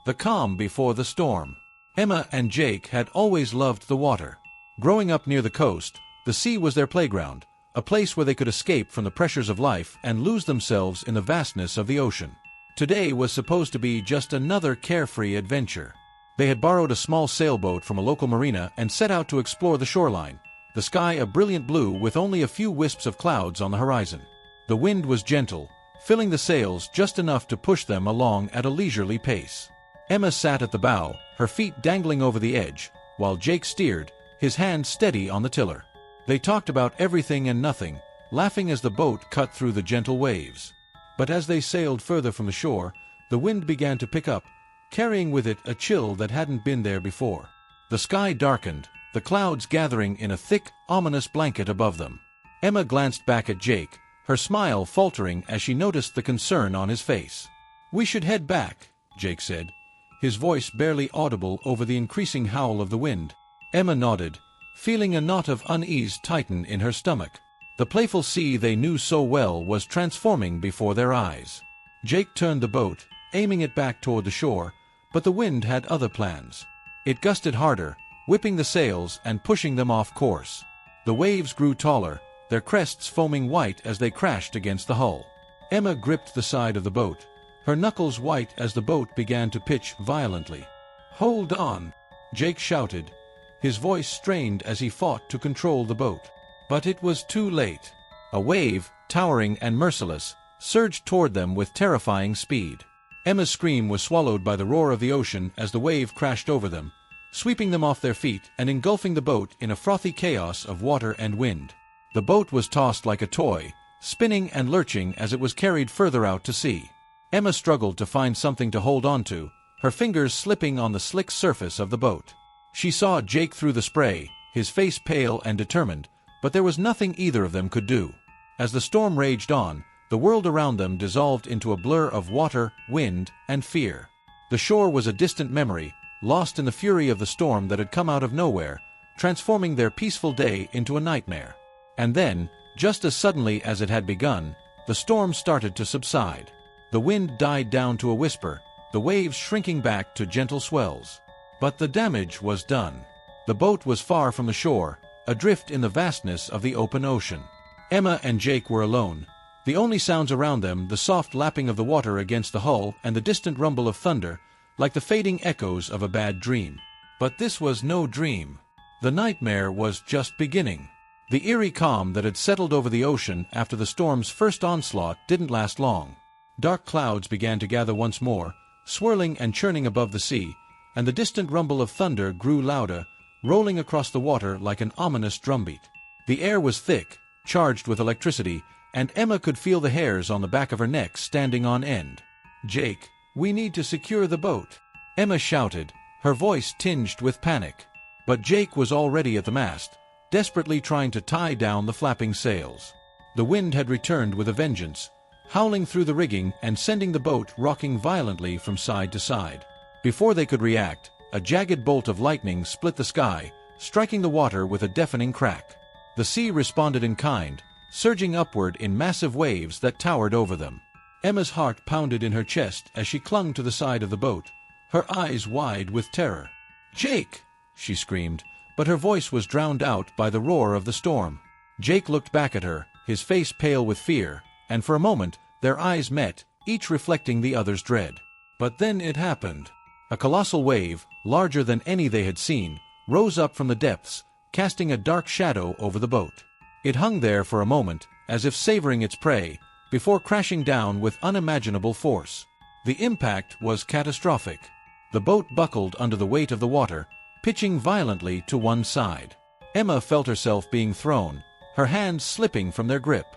The calm before the storm. Emma and Jake had always loved the water. Growing up near the coast, the sea was their playground, a place where they could escape from the pressures of life and lose themselves in the vastness of the ocean. Today was supposed to be just another carefree adventure. They had borrowed a small sailboat from a local marina and set out to explore the shoreline, the sky a brilliant blue with only a few wisps of clouds on the horizon. The wind was gentle, filling the sails just enough to push them along at a leisurely pace. Emma sat at the bow, her feet dangling over the edge, while Jake steered, his hand steady on the tiller. They talked about everything and nothing, laughing as the boat cut through the gentle waves. But as they sailed further from the shore, the wind began to pick up, carrying with it a chill that hadn't been there before. The sky darkened, the clouds gathering in a thick, ominous blanket above them. Emma glanced back at Jake, her smile faltering as she noticed the concern on his face. "We should head back," Jake said, his voice barely audible over the increasing howl of the wind. Emma nodded, feeling a knot of unease tighten in her stomach. The playful sea they knew so well was transforming before their eyes. Jake turned the boat, aiming it back toward the shore, but the wind had other plans. It gusted harder, whipping the sails and pushing them off course. The waves grew taller, their crests foaming white as they crashed against the hull. Emma gripped the side of the boat, her knuckles white as the boat began to pitch violently. "Hold on!" Jake shouted, his voice strained as he fought to control the boat. But it was too late. A wave, towering and merciless, surged toward them with terrifying speed. Emma's scream was swallowed by the roar of the ocean as the wave crashed over them, sweeping them off their feet and engulfing the boat in a frothy chaos of water and wind. The boat was tossed like a toy, spinning and lurching as it was carried further out to sea. Emma struggled to find something to hold on to, her fingers slipping on the slick surface of the boat. She saw Jake through the spray, his face pale and determined, but there was nothing either of them could do. As the storm raged on, the world around them dissolved into a blur of water, wind, and fear. The shore was a distant memory, lost in the fury of the storm that had come out of nowhere, transforming their peaceful day into a nightmare. And then, just as suddenly as it had begun, the storm started to subside. The wind died down to a whisper, the waves shrinking back to gentle swells. But the damage was done. The boat was far from the shore, adrift in the vastness of the open ocean. Emma and Jake were alone, the only sounds around them the soft lapping of the water against the hull and the distant rumble of thunder, like the fading echoes of a bad dream. But this was no dream. The nightmare was just beginning. The eerie calm that had settled over the ocean after the storm's first onslaught didn't last long. Dark clouds began to gather once more, swirling and churning above the sea, and the distant rumble of thunder grew louder, rolling across the water like an ominous drumbeat. The air was thick, charged with electricity, and Emma could feel the hairs on the back of her neck standing on end. "Jake, we need to secure the boat," Emma shouted, her voice tinged with panic. But Jake was already at the mast, desperately trying to tie down the flapping sails. The wind had returned with a vengeance, howling through the rigging and sending the boat rocking violently from side to side. Before they could react, a jagged bolt of lightning split the sky, striking the water with a deafening crack. The sea responded in kind, surging upward in massive waves that towered over them. Emma's heart pounded in her chest as she clung to the side of the boat, her eyes wide with terror. "Jake!" she screamed, but her voice was drowned out by the roar of the storm. Jake looked back at her, his face pale with fear, and for a moment their eyes met, each reflecting the other's dread. But then it happened. A colossal wave, larger than any they had seen, rose up from the depths, casting a dark shadow over the boat. It hung there for a moment, as if savoring its prey, before crashing down with unimaginable force. The impact was catastrophic. The boat buckled under the weight of the water, pitching violently to one side. Emma felt herself being thrown, her hands slipping from their grip.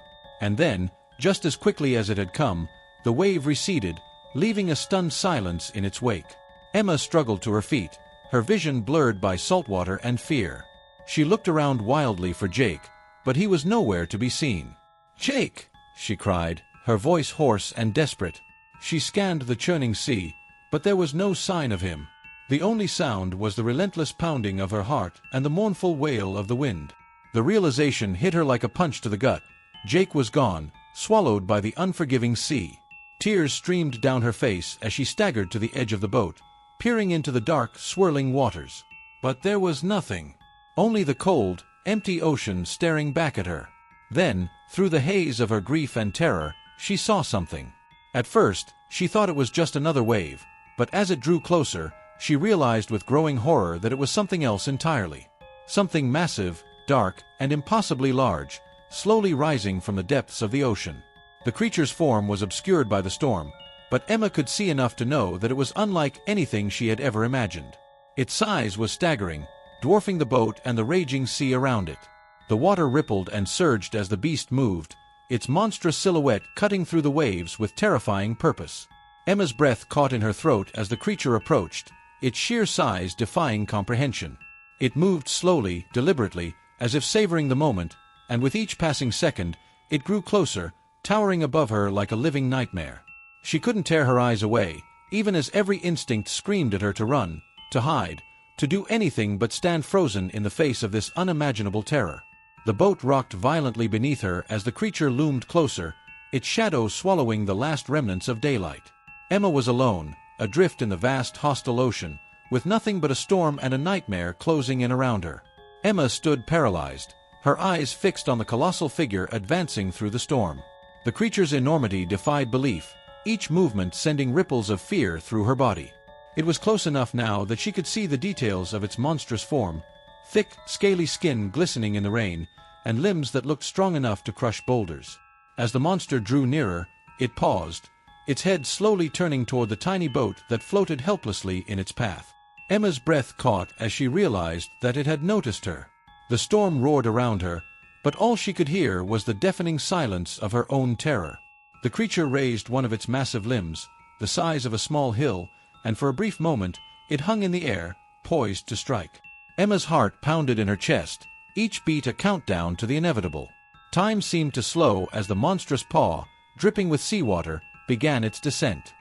And then, just as quickly as it had come, the wave receded, leaving a stunned silence in its wake. Emma struggled to her feet, her vision blurred by salt water and fear. She looked around wildly for Jake, but he was nowhere to be seen. "Jake!" she cried, her voice hoarse and desperate. She scanned the churning sea, but there was no sign of him. The only sound was the relentless pounding of her heart and the mournful wail of the wind. The realization hit her like a punch to the gut. Jake was gone, swallowed by the unforgiving sea. Tears streamed down her face as she staggered to the edge of the boat, peering into the dark, swirling waters. But there was nothing. Only the cold, empty ocean staring back at her. Then, through the haze of her grief and terror, she saw something. At first, she thought it was just another wave, but as it drew closer, she realized with growing horror that it was something else entirely. Something massive, dark, and impossibly large, slowly rising from the depths of the ocean. The creature's form was obscured by the storm, but Emma could see enough to know that it was unlike anything she had ever imagined. Its size was staggering, dwarfing the boat and the raging sea around it. The water rippled and surged as the beast moved, its monstrous silhouette cutting through the waves with terrifying purpose. Emma's breath caught in her throat as the creature approached, its sheer size defying comprehension. It moved slowly, deliberately, as if savoring the moment, and with each passing second, it grew closer, towering above her like a living nightmare. She couldn't tear her eyes away, even as every instinct screamed at her to run, to hide, to do anything but stand frozen in the face of this unimaginable terror. The boat rocked violently beneath her as the creature loomed closer, its shadow swallowing the last remnants of daylight. Emma was alone, adrift in the vast hostile ocean, with nothing but a storm and a nightmare closing in around her. Emma stood paralyzed, her eyes fixed on the colossal figure advancing through the storm. The creature's enormity defied belief, each movement sending ripples of fear through her body. It was close enough now that she could see the details of its monstrous form, thick, scaly skin glistening in the rain, and limbs that looked strong enough to crush boulders. As the monster drew nearer, it paused, its head slowly turning toward the tiny boat that floated helplessly in its path. Emma's breath caught as she realized that it had noticed her. The storm roared around her, but all she could hear was the deafening silence of her own terror. The creature raised one of its massive limbs, the size of a small hill, and for a brief moment, it hung in the air, poised to strike. Emma's heart pounded in her chest, each beat a countdown to the inevitable. Time seemed to slow as the monstrous paw, dripping with seawater, began its descent.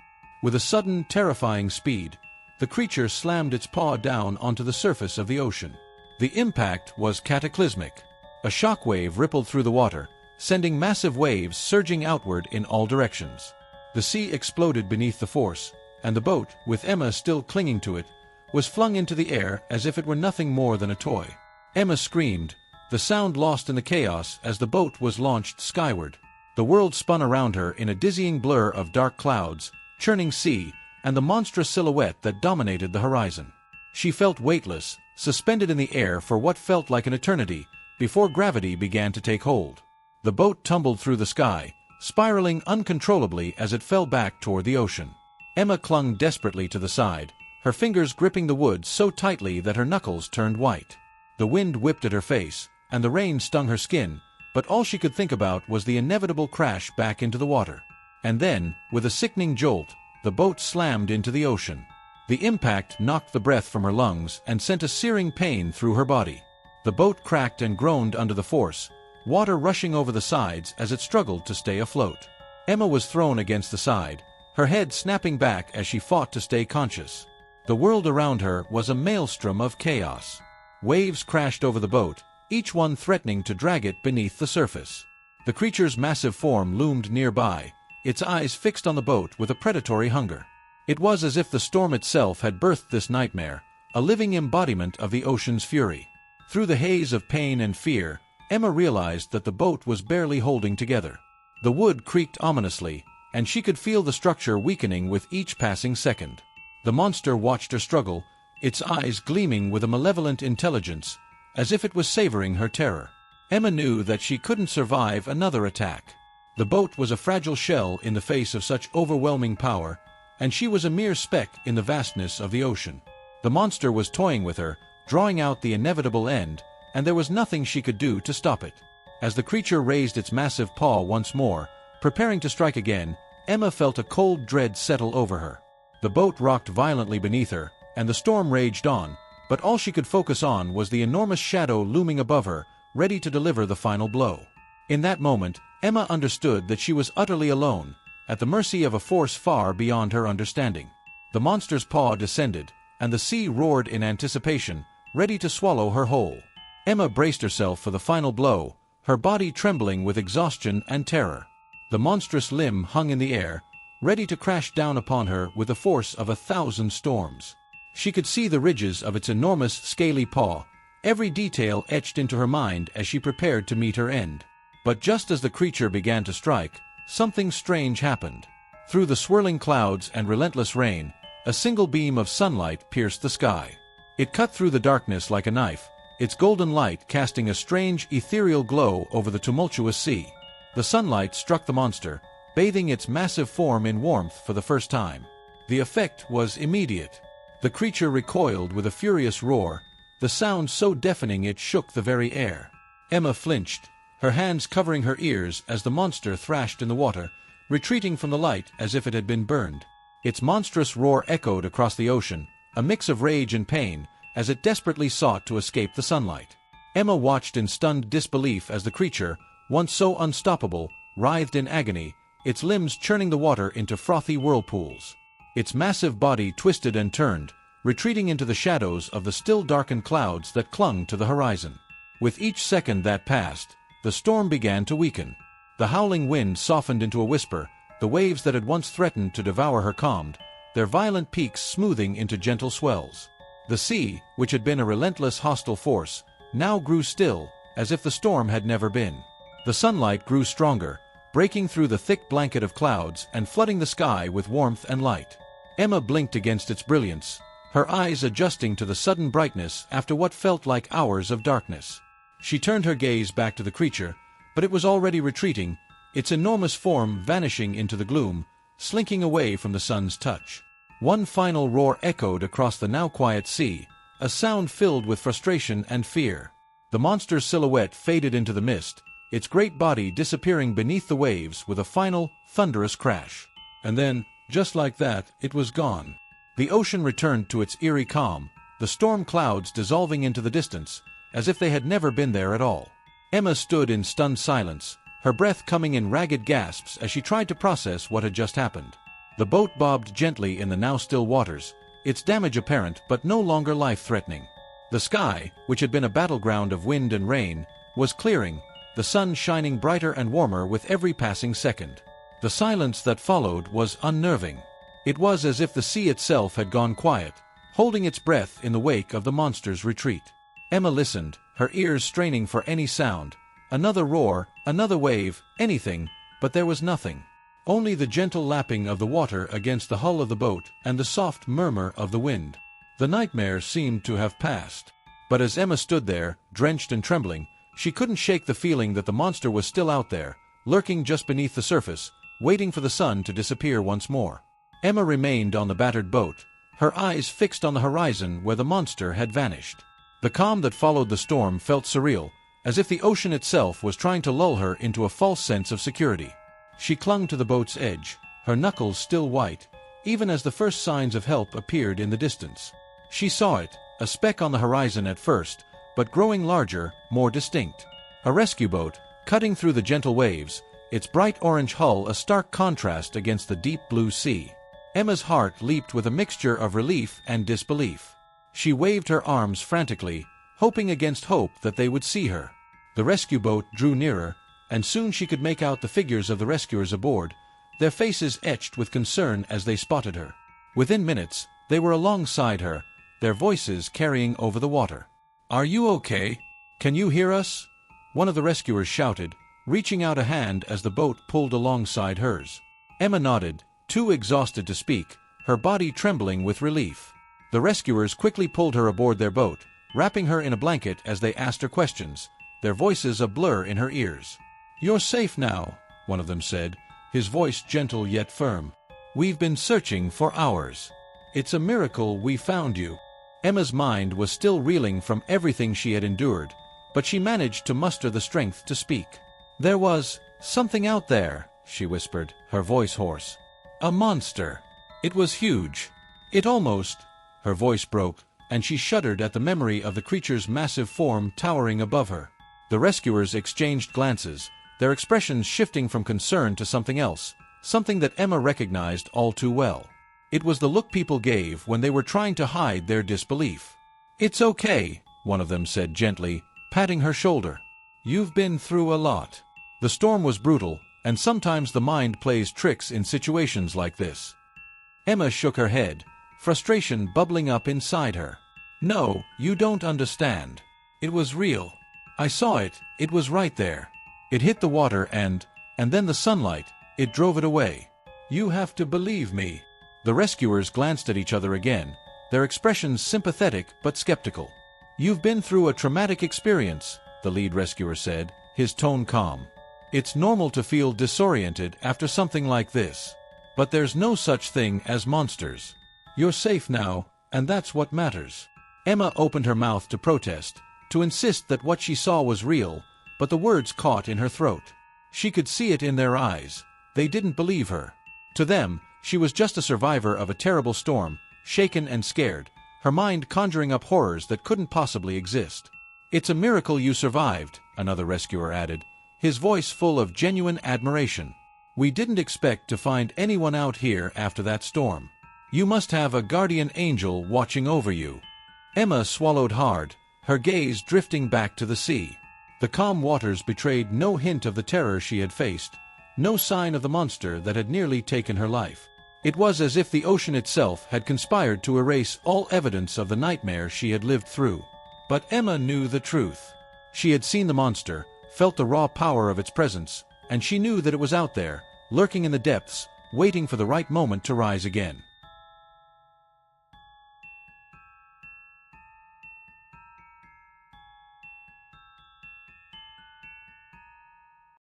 With a sudden, terrifying speed, the creature slammed its paw down onto the surface of the ocean. The impact was cataclysmic. A shockwave rippled through the water, sending massive waves surging outward in all directions. The sea exploded beneath the force, and the boat, with Emma still clinging to it, was flung into the air as if it were nothing more than a toy. Emma screamed, the sound lost in the chaos as the boat was launched skyward. The world spun around her in a dizzying blur of dark clouds, churning sea, and the monstrous silhouette that dominated the horizon. She felt weightless, suspended in the air for what felt like an eternity, before gravity began to take hold. The boat tumbled through the sky, spiraling uncontrollably as it fell back toward the ocean. Emma clung desperately to the side, her fingers gripping the wood so tightly that her knuckles turned white. The wind whipped at her face, and the rain stung her skin, but all she could think about was the inevitable crash back into the water. And then, with a sickening jolt, the boat slammed into the ocean. The impact knocked the breath from her lungs and sent a searing pain through her body. The boat cracked and groaned under the force, water rushing over the sides as it struggled to stay afloat. Emma was thrown against the side, her head snapping back as she fought to stay conscious. The world around her was a maelstrom of chaos. Waves crashed over the boat, each one threatening to drag it beneath the surface. The creature's massive form loomed nearby, its eyes fixed on the boat with a predatory hunger. It was as if the storm itself had birthed this nightmare, a living embodiment of the ocean's fury. Through the haze of pain and fear, Emma realized that the boat was barely holding together. The wood creaked ominously, and she could feel the structure weakening with each passing second. The monster watched her struggle, its eyes gleaming with a malevolent intelligence, as if it was savoring her terror. Emma knew that she couldn't survive another attack. The boat was a fragile shell in the face of such overwhelming power, and she was a mere speck in the vastness of the ocean. The monster was toying with her, drawing out the inevitable end, and there was nothing she could do to stop it. As the creature raised its massive paw once more, preparing to strike again, Emma felt a cold dread settle over her. The boat rocked violently beneath her, and the storm raged on, but all she could focus on was the enormous shadow looming above her, ready to deliver the final blow. In that moment, Emma understood that she was utterly alone, at the mercy of a force far beyond her understanding. The monster's paw descended, and the sea roared in anticipation, ready to swallow her whole. Emma braced herself for the final blow, her body trembling with exhaustion and terror. The monstrous limb hung in the air, ready to crash down upon her with the force of 1,000 storms. She could see the ridges of its enormous, scaly paw, every detail etched into her mind as she prepared to meet her end. But just as the creature began to strike, something strange happened. Through the swirling clouds and relentless rain, a single beam of sunlight pierced the sky. It cut through the darkness like a knife, its golden light casting a strange, ethereal glow over the tumultuous sea. The sunlight struck the monster, bathing its massive form in warmth for the first time. The effect was immediate. The creature recoiled with a furious roar, the sound so deafening it shook the very air. Emma flinched, her hands covering her ears as the monster thrashed in the water, retreating from the light as if it had been burned. Its monstrous roar echoed across the ocean, a mix of rage and pain, as it desperately sought to escape the sunlight. Emma watched in stunned disbelief as the creature, once so unstoppable, writhed in agony, its limbs churning the water into frothy whirlpools. Its massive body twisted and turned, retreating into the shadows of the still darkened clouds that clung to the horizon. With each second that passed, the storm began to weaken. The howling wind softened into a whisper, the waves that had once threatened to devour her calmed, their violent peaks smoothing into gentle swells. The sea, which had been a relentless hostile force, now grew still, as if the storm had never been. The sunlight grew stronger, breaking through the thick blanket of clouds and flooding the sky with warmth and light. Emma blinked against its brilliance, her eyes adjusting to the sudden brightness after what felt like hours of darkness. She turned her gaze back to the creature, but it was already retreating, its enormous form vanishing into the gloom, slinking away from the sun's touch. One final roar echoed across the now quiet sea, a sound filled with frustration and fear. The monster's silhouette faded into the mist, its great body disappearing beneath the waves with a final, thunderous crash. And then, just like that, it was gone. The ocean returned to its eerie calm, the storm clouds dissolving into the distance, as if they had never been there at all. Emma stood in stunned silence, her breath coming in ragged gasps as she tried to process what had just happened. The boat bobbed gently in the now still waters, its damage apparent but no longer life-threatening. The sky, which had been a battleground of wind and rain, was clearing, the sun shining brighter and warmer with every passing second. The silence that followed was unnerving. It was as if the sea itself had gone quiet, holding its breath in the wake of the monster's retreat. Emma listened, her ears straining for any sound, another roar, another wave, anything, but there was nothing. Only the gentle lapping of the water against the hull of the boat and the soft murmur of the wind. The nightmare seemed to have passed. But as Emma stood there, drenched and trembling, she couldn't shake the feeling that the monster was still out there, lurking just beneath the surface, waiting for the sun to disappear once more. Emma remained on the battered boat, her eyes fixed on the horizon where the monster had vanished. The calm that followed the storm felt surreal, as if the ocean itself was trying to lull her into a false sense of security. She clung to the boat's edge, her knuckles still white, even as the first signs of help appeared in the distance. She saw it, a speck on the horizon at first, but growing larger, more distinct. A rescue boat, cutting through the gentle waves, its bright orange hull a stark contrast against the deep blue sea. Emma's heart leaped with a mixture of relief and disbelief. She waved her arms frantically, hoping against hope that they would see her. The rescue boat drew nearer, and soon she could make out the figures of the rescuers aboard, their faces etched with concern as they spotted her. Within minutes, they were alongside her, their voices carrying over the water. "Are you okay? Can you hear us?" one of the rescuers shouted, reaching out a hand as the boat pulled alongside hers. Emma nodded, too exhausted to speak, her body trembling with relief. The rescuers quickly pulled her aboard their boat, wrapping her in a blanket as they asked her questions, their voices a blur in her ears. "You're safe now," one of them said, his voice gentle yet firm. "We've been searching for hours. It's a miracle we found you." Emma's mind was still reeling from everything she had endured, but she managed to muster the strength to speak. "There was something out there," she whispered, her voice hoarse. "A monster. It was huge. It almost—" Her voice broke, and she shuddered at the memory of the creature's massive form towering above her. The rescuers exchanged glances, their expressions shifting from concern to something else, something that Emma recognized all too well. It was the look people gave when they were trying to hide their disbelief. "It's okay," one of them said gently, patting her shoulder. "You've been through a lot." The storm was brutal, and sometimes the mind plays tricks in situations like this. Emma shook her head, frustration bubbling up inside her. "No, you don't understand. It was real. I saw it, it was right there. It hit the water and then the sunlight, it drove it away. You have to believe me." The rescuers glanced at each other again, their expressions sympathetic but skeptical. "You've been through a traumatic experience," the lead rescuer said, his tone calm. "It's normal to feel disoriented after something like this. But there's no such thing as monsters. You're safe now, and that's what matters." Emma opened her mouth to protest, to insist that what she saw was real, but the words caught in her throat. She could see it in their eyes. They didn't believe her. To them, she was just a survivor of a terrible storm, shaken and scared, her mind conjuring up horrors that couldn't possibly exist. "It's a miracle you survived," another rescuer added, his voice full of genuine admiration. "We didn't expect to find anyone out here after that storm. You must have a guardian angel watching over you." Emma swallowed hard, her gaze drifting back to the sea. The calm waters betrayed no hint of the terror she had faced, no sign of the monster that had nearly taken her life. It was as if the ocean itself had conspired to erase all evidence of the nightmare she had lived through. But Emma knew the truth. She had seen the monster, felt the raw power of its presence, and she knew that it was out there, lurking in the depths, waiting for the right moment to rise again.